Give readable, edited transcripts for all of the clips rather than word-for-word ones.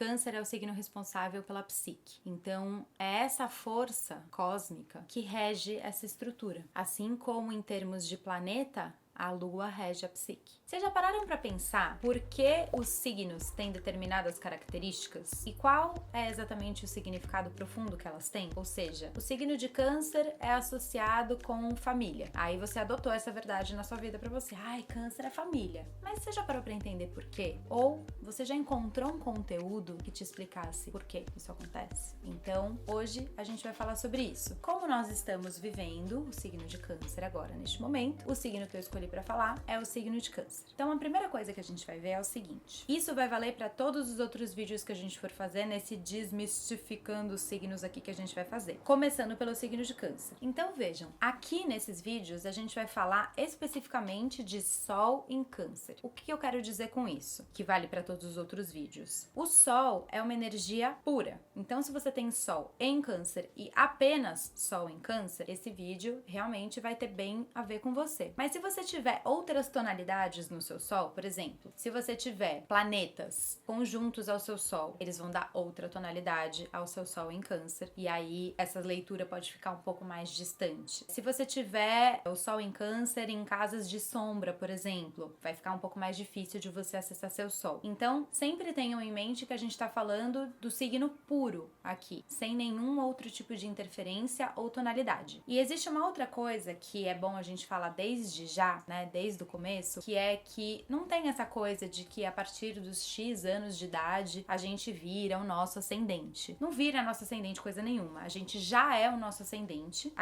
Câncer é o signo responsável pela psique. Então, é essa força cósmica que rege essa estrutura. Assim como em termos de planeta, a Lua rege a psique. Vocês já pararam para pensar por que os signos têm determinadas características? E qual é exatamente o significado profundo que elas têm? Ou seja, o signo de Câncer é associado com família. Aí você adotou essa verdade na sua vida para você. Ai, Câncer é família. Mas você já parou para entender por quê? Ou você já encontrou um conteúdo que te explicasse por que isso acontece? Então, hoje a gente vai falar sobre isso. Como nós estamos vivendo o signo de Câncer agora, neste momento, o signo que eu escolhi para falar é o signo de Câncer. Então a primeira coisa que a gente vai ver é o seguinte: isso vai valer para todos os outros vídeos que a gente for fazer nesse desmistificando os signos aqui que a gente vai fazer, começando pelo signo de Câncer. Então vejam, aqui nesses vídeos a gente vai falar especificamente de Sol em Câncer. O que eu quero dizer com isso? Que vale para todos os outros vídeos. O Sol é uma energia pura. Então se você tem Sol em Câncer e apenas Sol em Câncer, esse vídeo realmente vai ter bem a ver com você. Mas se você tiver outras tonalidades no seu Sol, por exemplo, se você tiver planetas conjuntos ao seu Sol, eles vão dar outra tonalidade ao seu Sol em Câncer, e aí essa leitura pode ficar um pouco mais distante. Se você tiver o Sol em Câncer em casas de sombra, por exemplo, vai ficar um pouco mais difícil de você acessar seu Sol. Então, sempre tenham em mente que a gente está falando do signo puro aqui, sem nenhum outro tipo de interferência ou tonalidade. E existe uma outra coisa que é bom a gente falar desde já, né, desde o começo, que é que não tem essa coisa de que a partir dos X anos de idade a gente vira o nosso ascendente. Não vira nosso ascendente coisa nenhuma. A gente já é o nosso ascendente.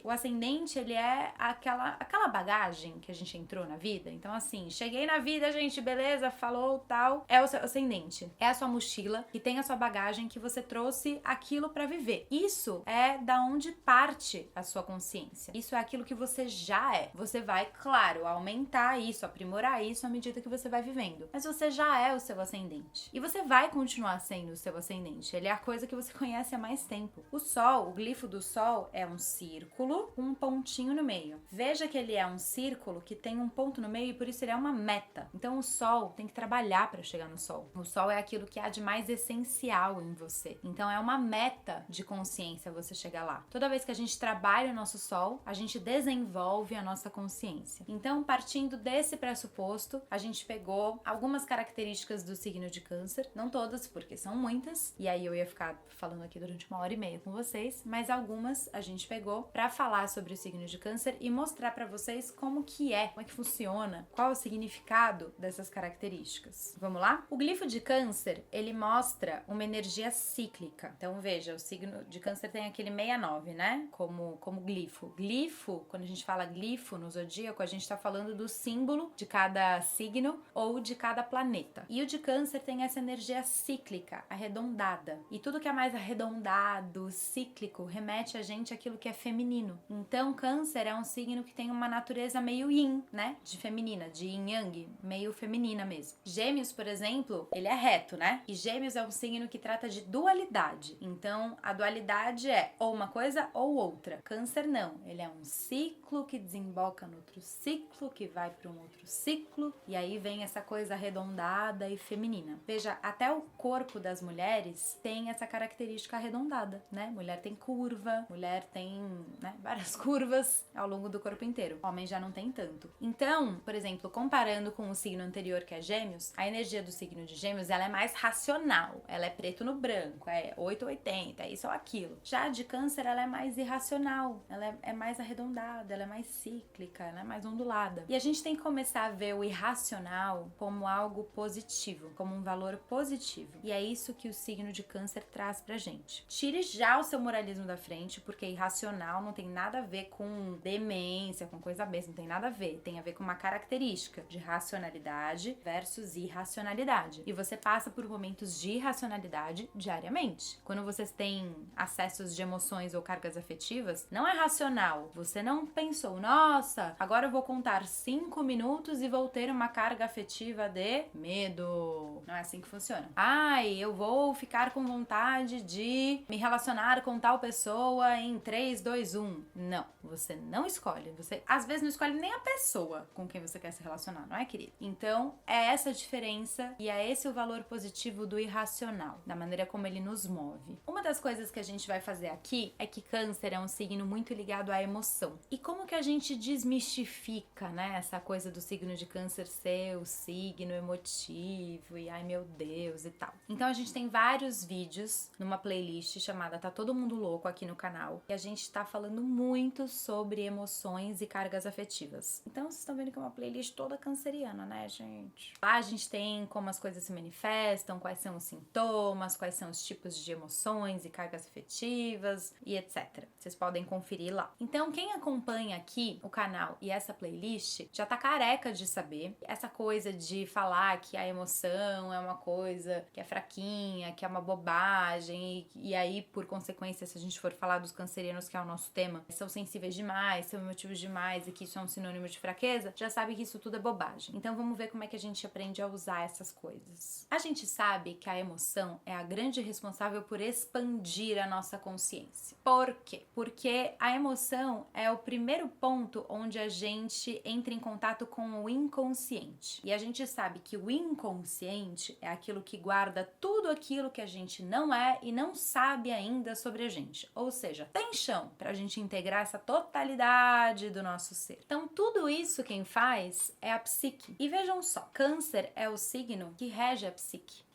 O ascendente, ele é aquela bagagem que a gente entrou na vida. Então assim, cheguei na vida, gente, beleza, falou, tal, é o seu ascendente. É a sua mochila que tem a sua bagagem que você trouxe aquilo pra viver. Isso é da onde parte a sua consciência. Isso é aquilo que você já é. Você vai, claro, aumentar isso, aprimorar isso à medida que você vai vivendo. Mas você já é o seu ascendente. E você vai continuar sendo o seu ascendente. Ele é a coisa que você conhece há mais tempo. O Sol, o glifo do Sol é um círculo com um pontinho no meio. Veja que ele é um círculo que tem um ponto no meio e por isso ele é uma meta. Então o Sol tem que trabalhar para chegar no Sol. O Sol é aquilo que há de mais essencial em você. Então é uma meta de consciência você chegar lá. Toda vez que a gente trabalha o nosso Sol, a gente desenvolve a nossa consciência. Então, partindo desse pressuposto, a gente pegou algumas características do signo de Câncer, não todas, porque são muitas, e aí eu ia ficar falando aqui durante 1h30 com vocês, mas algumas a gente pegou para falar sobre o signo de Câncer e mostrar para vocês como é que funciona, qual é o significado dessas características. Vamos lá? O glifo de Câncer, ele mostra uma energia cíclica. Então, veja, o signo de Câncer tem aquele 69, né? Como glifo. Glifo, quando a gente fala glifo no zodíaco, a gente tá falando do símbolo de cada signo ou de cada planeta. E o de Câncer tem essa energia cíclica, arredondada. E tudo que é mais arredondado, cíclico, remete a gente àquilo que é feminino. Então, Câncer é um signo que tem uma natureza meio yin, né? De feminina, de yin yang, meio feminina mesmo. Gêmeos, por exemplo, ele é reto, né? E Gêmeos é um signo que trata de dualidade. Então, a dualidade é ou uma coisa ou outra. Câncer não, ele é um ciclo que desemboca no outro ciclo, que vai para um outro ciclo, e aí vem essa coisa arredondada e feminina. Veja, até o corpo das mulheres tem essa característica arredondada, né? Mulher tem curva, mulher tem, né, várias curvas ao longo do corpo inteiro. Homem já não tem tanto. Então, por exemplo, comparando com o signo anterior, que é Gêmeos, a energia do signo de Gêmeos, ela é mais racional, ela é preto no branco, é 8 ou 80, é isso ou aquilo. Já a de Câncer, ela é mais irracional, ela é mais arredondada, ela é mais cíclica, ela é mais ondulada. E a gente tem que começar a ver o irracional como algo positivo, como um valor positivo. E é isso que o signo de Câncer traz pra gente. Tire já o seu moralismo da frente, porque irracional não tem nada a ver com demência, com coisa besta, não tem nada a ver. Tem a ver com uma característica de racionalidade versus irracionalidade. E você passa por momentos de irracionalidade diariamente. Quando vocês têm acessos de emoções ou cargas afetivas, não é racional. Você não pensou, nossa, agora eu vou contar 5 minutos e vou ter uma carga afetiva de medo. Não é assim que funciona. Ai, eu vou ficar com vontade de me relacionar com tal pessoa em 3, 2, 1. Não, você não escolhe. Você às vezes não escolhe nem a pessoa com quem você quer se relacionar, não é, querido? Então, é essa a diferença e é esse o valor positivo do irracional, da maneira como ele nos move. Uma das coisas que a gente vai fazer aqui é que Câncer é um signo muito ligado à emoção. E como que a gente desmistifica, né, essa coisa do signo de Câncer ser o signo emotivo e ai meu Deus e tal. Então a gente tem vários vídeos numa playlist chamada Tá Todo Mundo Louco aqui no canal e a gente tá falando muito sobre emoções e cargas afetivas. Então vocês estão vendo que é uma playlist toda canceriana, né, gente? Lá a gente tem como as coisas se manifestam, quais são os sintomas, quais são os tipos de emoções e cargas afetivas e etc. Vocês podem conferir lá. Então, quem acompanha aqui o canal e essa playlist já tá careca de saber essa coisa de falar que a emoção é uma coisa que é fraquinha, que é uma bobagem e aí, por consequência, se a gente for falar dos cancerianos, que é o nosso tema, são sensíveis demais, são emotivos demais e que isso é um sinônimo de fraqueza, já sabe que isso tudo é bobagem. Então, vamos ver como é que a gente aprende a usar essas coisas. A gente sabe que a emoção é a grande responsável por expandir a nossa consciência. Por quê? Porque a emoção é o primeiro ponto onde a gente entra em contato com o inconsciente. E a gente sabe que o inconsciente é aquilo que guarda tudo aquilo que a gente não é e não sabe ainda sobre a gente. Ou seja, tem chão pra gente integrar essa totalidade do nosso ser. Então, tudo isso quem faz é a psique. E vejam só, Câncer é o signo que rege a psique.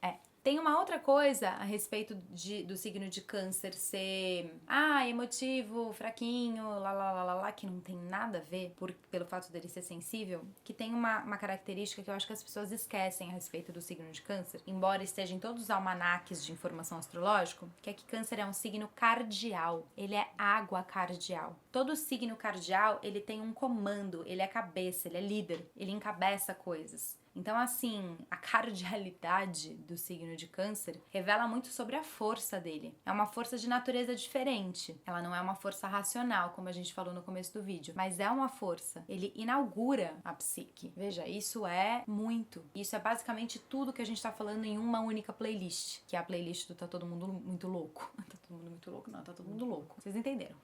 Tem uma outra coisa a respeito do signo de Câncer ser emotivo, fraquinho, que não tem nada a ver pelo fato dele ser sensível, que tem uma característica que eu acho que as pessoas esquecem a respeito do signo de Câncer, embora esteja em todos os almanaques de informação astrológica, que é que Câncer é um signo cardial, ele é água cardial. Todo signo cardial, ele tem um comando, ele é cabeça, ele é líder, ele encabeça coisas. Então, assim, a cardialidade do signo de Câncer revela muito sobre a força dele. É uma força de natureza diferente. Ela não é uma força racional, como a gente falou no começo do vídeo, mas é uma força. Ele inaugura a psique. Veja, isso é muito. Isso é basicamente tudo que a gente tá falando em uma única playlist, que é a playlist do Tá Todo Mundo Muito Louco. Tá todo mundo muito louco? Não, tá todo mundo louco. Vocês entenderam?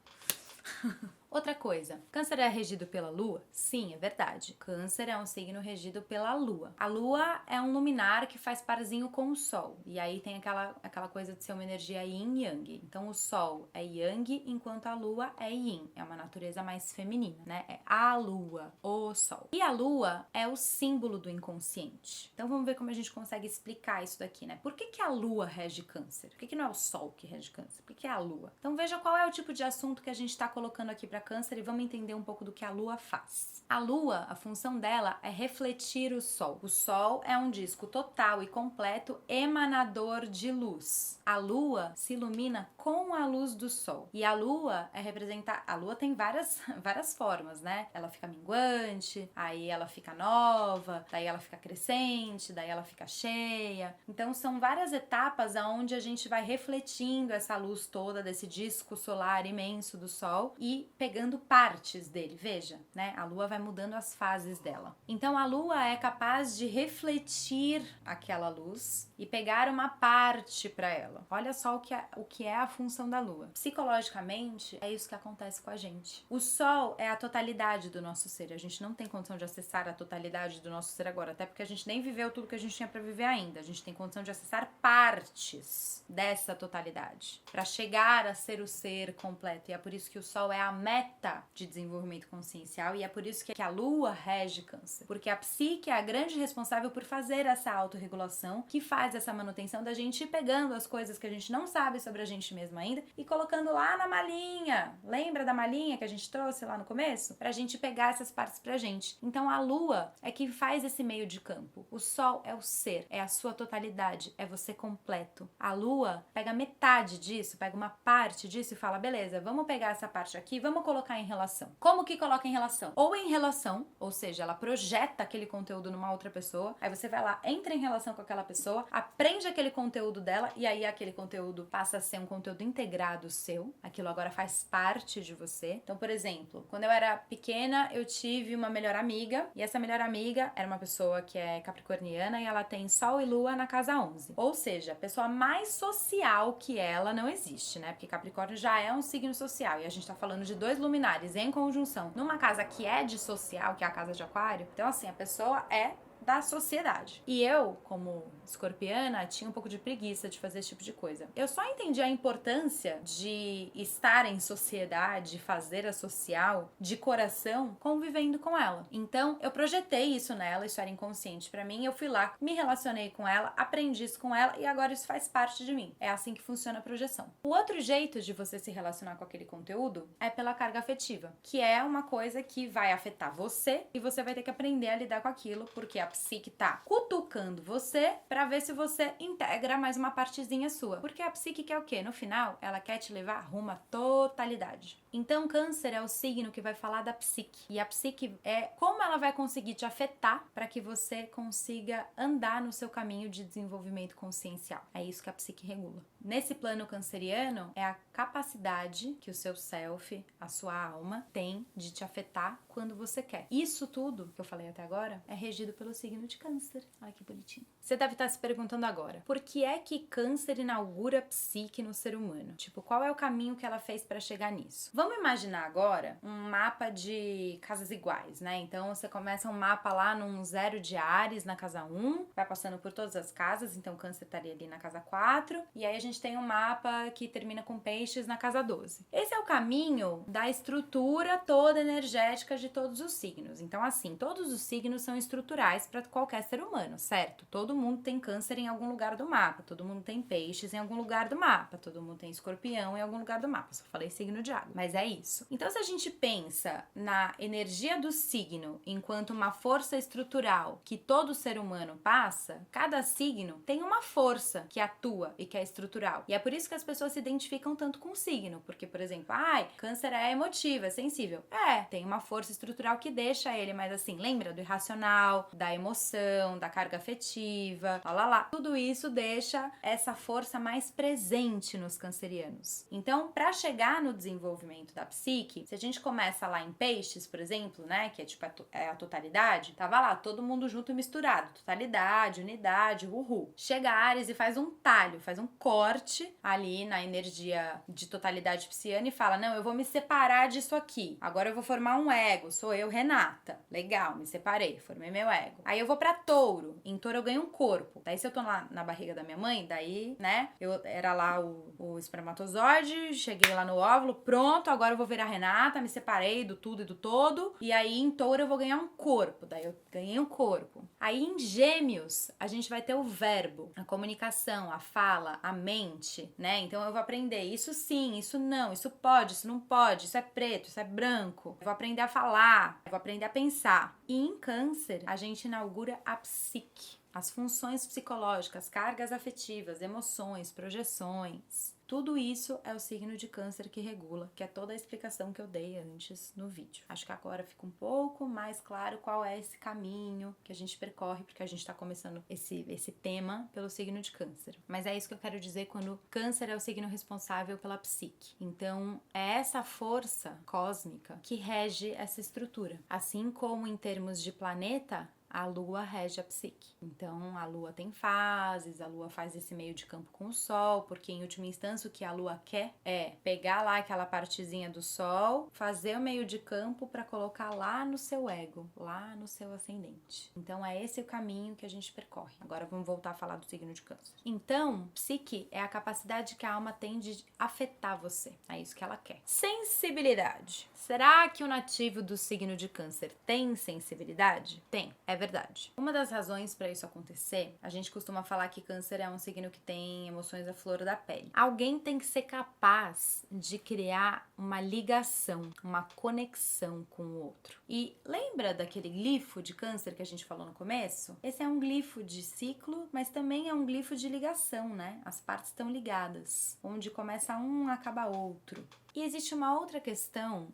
Outra coisa, Câncer é regido pela Lua? Sim, é verdade. Câncer é um signo regido pela Lua. A Lua é um luminar que faz parzinho com o Sol. E aí tem aquela coisa de ser uma energia yin e yang. Então o Sol é yang, enquanto a Lua é yin. É uma natureza mais feminina, né? É a Lua, o Sol. E a Lua é o símbolo do inconsciente. Então vamos ver como a gente consegue explicar isso daqui, né? Por que a Lua rege Câncer? Por que não é o Sol que rege Câncer? Por que é a Lua? Então veja qual é o tipo de assunto que a gente está colocando aqui para Câncer e vamos entender um pouco do que a Lua faz. A Lua, a função dela é refletir o Sol. O Sol é um disco total e completo emanador de luz. A Lua se ilumina com a luz do Sol. E a Lua é representar. A Lua tem várias formas, né? Ela fica minguante, aí ela fica nova, daí ela fica crescente, daí ela fica cheia. Então são várias etapas aonde a gente vai refletindo essa luz toda desse disco solar imenso do Sol e pegando partes dele, veja, né? A Lua vai mudando as fases dela. Então a Lua é capaz de refletir aquela luz e pegar uma parte para ela. Olha só o que é a função da Lua. Psicologicamente, é isso que acontece com a gente. O Sol é a totalidade do nosso ser. A gente não tem condição de acessar a totalidade do nosso ser agora, até porque a gente nem viveu tudo que a gente tinha para viver ainda. A gente tem condição de acessar partes dessa totalidade para chegar a ser o ser completo. E é por isso que o Sol é a meta de desenvolvimento consciencial e é por isso que a Lua rege Câncer. Porque a psique é a grande responsável por fazer essa autorregulação, que faz essa manutenção da gente ir pegando as coisas que a gente não sabe sobre a gente mesmo ainda e colocando lá na malinha. Lembra da malinha que a gente trouxe lá no começo? Pra gente pegar essas partes pra gente. Então a Lua é que faz esse meio de campo. O Sol é o ser, é a sua totalidade, é você completo. A Lua pega metade disso, pega uma parte disso e fala, beleza, vamos pegar essa parte parte aqui, vamos colocar em relação. Como que coloca em relação? Ou em relação, ou seja, ela projeta aquele conteúdo numa outra pessoa, aí você vai lá, entra em relação com aquela pessoa, aprende aquele conteúdo dela e aí aquele conteúdo passa a ser um conteúdo integrado seu, aquilo agora faz parte de você. Então, por exemplo, quando eu era pequena, eu tive uma melhor amiga e essa melhor amiga era uma pessoa que é capricorniana e ela tem Sol e Lua na casa 11. Ou seja, a pessoa mais social que ela não existe, né? Porque Capricórnio já é um signo social e a gente tá falando de dois luminares em conjunção numa casa que é de social, que é a casa de Aquário. Então, assim, a pessoa é da sociedade. E eu, como escorpiana, tinha um pouco de preguiça de fazer esse tipo de coisa. Eu só entendi a importância de estar em sociedade, fazer a social, de coração, convivendo com ela. Então, eu projetei isso nela, isso era inconsciente pra mim, eu fui lá, me relacionei com ela, aprendi isso com ela e agora isso faz parte de mim. É assim que funciona a projeção. O outro jeito de você se relacionar com aquele conteúdo é pela carga afetiva, que é uma coisa que vai afetar você e você vai ter que aprender a lidar com aquilo, porque a psique tá cutucando você pra ver se você integra mais uma partezinha sua. Porque a psique quer o quê? No final, ela quer te levar rumo à totalidade. Então, Câncer é o signo que vai falar da psique. E a psique é como ela vai conseguir te afetar para que você consiga andar no seu caminho de desenvolvimento consciencial. É isso que a psique regula. Nesse plano canceriano, é a capacidade que o seu self, a sua alma, tem de te afetar quando você quer. Isso tudo que eu falei até agora é regido pelo signo de Câncer. Olha que bonitinho. Você deve estar se perguntando agora, por que é que Câncer inaugura a psique no ser humano? Tipo, qual é o caminho que ela fez para chegar nisso? Vamos imaginar agora um mapa de casas iguais, né? Então, você começa um mapa lá num 0 de Áries, na casa 1, vai passando por todas as casas, então Câncer estaria ali na casa 4, e aí a gente tem um mapa que termina com Peixes na casa 12. Esse é o caminho da estrutura toda energética de todos os signos. Então, assim, todos os signos são estruturais para qualquer ser humano, certo? Todo mundo tem Câncer em algum lugar do mapa, todo mundo tem Peixes em algum lugar do mapa, todo mundo tem Escorpião em algum lugar do mapa. Só falei signo de água, mas é isso. Então, se a gente pensa na energia do signo enquanto uma força estrutural que todo ser humano passa, cada signo tem uma força que atua e que é estrutural. E é por isso que as pessoas se identificam tanto com o signo, porque, por exemplo, Câncer é emotivo, é sensível. Tem uma força estrutural que deixa ele mais assim, lembra do irracional, da emoção, da carga afetiva, Tudo isso deixa essa força mais presente nos cancerianos. Então, para chegar no desenvolvimento da psique, se a gente começa lá em Peixes, por exemplo, né, que é tipo a totalidade, tava lá todo mundo junto e misturado, totalidade, unidade, uhul. Chega Áries e faz um talho, faz um corte ali na energia de totalidade pisciana e fala, não, eu vou me separar disso aqui, agora eu vou formar um ego, sou eu, Renata. Legal, me separei, formei meu ego. Aí eu vou pra Touro, em Touro eu ganho um corpo. Daí se eu tô lá na barriga da minha mãe, daí, né, eu era lá o espermatozoide, cheguei lá no óvulo, pronto, agora eu vou virar Renata, me separei do tudo e do todo, e aí em Touro eu vou ganhar um corpo, daí eu ganhei um corpo. Aí em Gêmeos, a gente vai ter o verbo, a comunicação, a fala, a mente, né, então eu vou aprender isso sim, isso não, isso pode, isso não pode, isso é preto, isso é branco, eu vou aprender a falar, eu vou aprender a pensar. E em Câncer, a gente inaugura a psique, as funções psicológicas, cargas afetivas, emoções, projeções. Tudo isso é o signo de Câncer que regula, que é toda a explicação que eu dei antes no vídeo. Acho que agora fica um pouco mais claro qual é esse caminho que a gente percorre, porque a gente tá começando esse tema pelo signo de Câncer. Mas é isso que eu quero dizer quando Câncer é o signo responsável pela psique. Então, é essa força cósmica que rege essa estrutura. Assim como em termos de planeta, a Lua rege a psique. Então, a Lua tem fases, a Lua faz esse meio de campo com o Sol, porque em última instância o que a Lua quer é pegar lá aquela partezinha do Sol, fazer o meio de campo para colocar lá no seu ego, lá no seu ascendente. Então, é esse o caminho que a gente percorre. Agora vamos voltar a falar do signo de Câncer. Então, psique é a capacidade que a alma tem de afetar você. É isso que ela quer. Sensibilidade. Será que o nativo do signo de Câncer tem sensibilidade? Tem. É verdade. Uma das razões para isso acontecer, a gente costuma falar que Câncer é um signo que tem emoções à flor da pele. Alguém tem que ser capaz de criar uma ligação, uma conexão com o outro. E lembra daquele glifo de Câncer que a gente falou no começo? Esse é um glifo de ciclo, mas também é um glifo de ligação, né? As partes estão ligadas. Onde começa um, acaba outro. E existe uma outra questão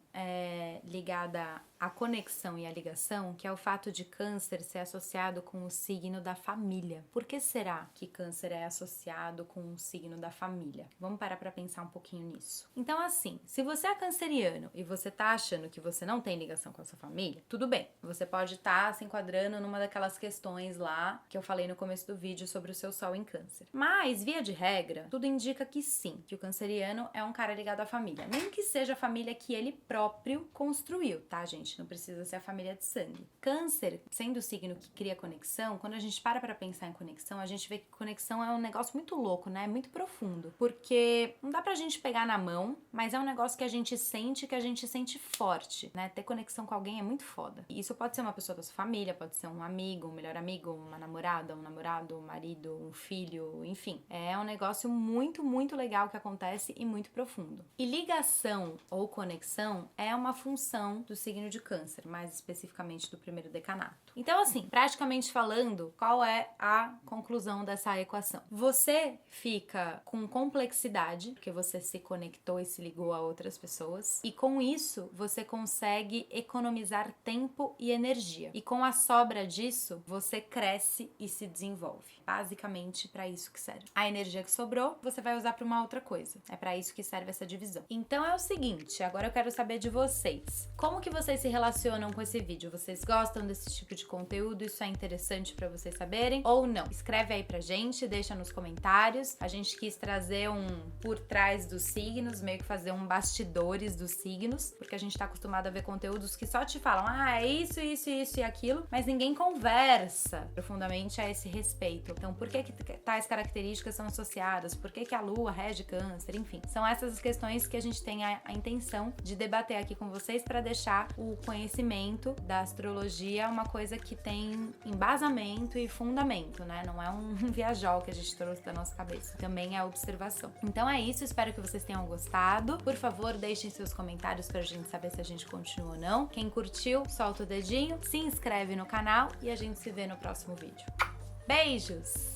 ligada à conexão e à ligação, que é o fato de Câncer ser associado com o signo da família. Por que será que Câncer é associado com o signo da família? Vamos parar para pensar um pouquinho nisso. Então, assim, se você é canceriano e você tá achando que você não tem ligação com a sua família, tudo bem. Você pode estar se enquadrando numa daquelas questões lá que eu falei no começo do vídeo sobre o seu Sol em Câncer. Mas, via de regra, tudo indica que sim, que o canceriano é um cara ligado à família. Nem que seja a família que ele próprio construiu, tá, gente? Não precisa ser a família de sangue. Câncer, sendo o signo que cria conexão, quando a gente para pensar em conexão, a gente vê que conexão é um negócio muito louco, né? Muito profundo. Porque não dá pra gente pegar na mão, mas é um negócio que a gente sente forte, né? Ter conexão com alguém é muito foda. E isso pode ser uma pessoa da sua família, pode ser um amigo, um melhor amigo, uma namorada, um namorado, um marido, um filho, enfim. É um negócio muito, muito legal que acontece e muito profundo. E ligação ou conexão é uma função do signo de Câncer, mais especificamente do primeiro decanato. Então, assim, praticamente falando, qual é a conclusão dessa equação? Você fica com complexidade, porque você se conectou e se ligou a outras pessoas, e com isso você consegue economizar tempo e energia. E com a sobra disso, você cresce e se desenvolve. Basicamente, para isso que serve. A energia que sobrou, você vai usar para uma outra coisa. É para isso que serve essa divisão. Então é o seguinte, agora eu quero saber de vocês. Como que vocês se relacionam com esse vídeo? Vocês gostam desse tipo de conteúdo? Isso é interessante para vocês saberem? Ou não? Escreve aí pra gente, deixa nos comentários. A gente quis trazer um por trás dos signos, meio que fazer um bastidores dos signos, porque a gente tá acostumado a ver conteúdos que só te falam, é isso, isso, isso e aquilo, mas ninguém conversa profundamente a esse respeito. Então, por que tais características são associadas? Por que a Lua rege Câncer? Enfim, são essas as questões que a gente tem a intenção de debater aqui com vocês para deixar o conhecimento da astrologia uma coisa que tem embasamento e fundamento, né? Não é um viajol que a gente trouxe da nossa cabeça. Também é observação. Então é isso, espero que vocês tenham gostado. Por favor, deixem seus comentários pra gente saber se a gente continua ou não. Quem curtiu, solta o dedinho, se inscreve no canal e a gente se vê no próximo vídeo. Beijos!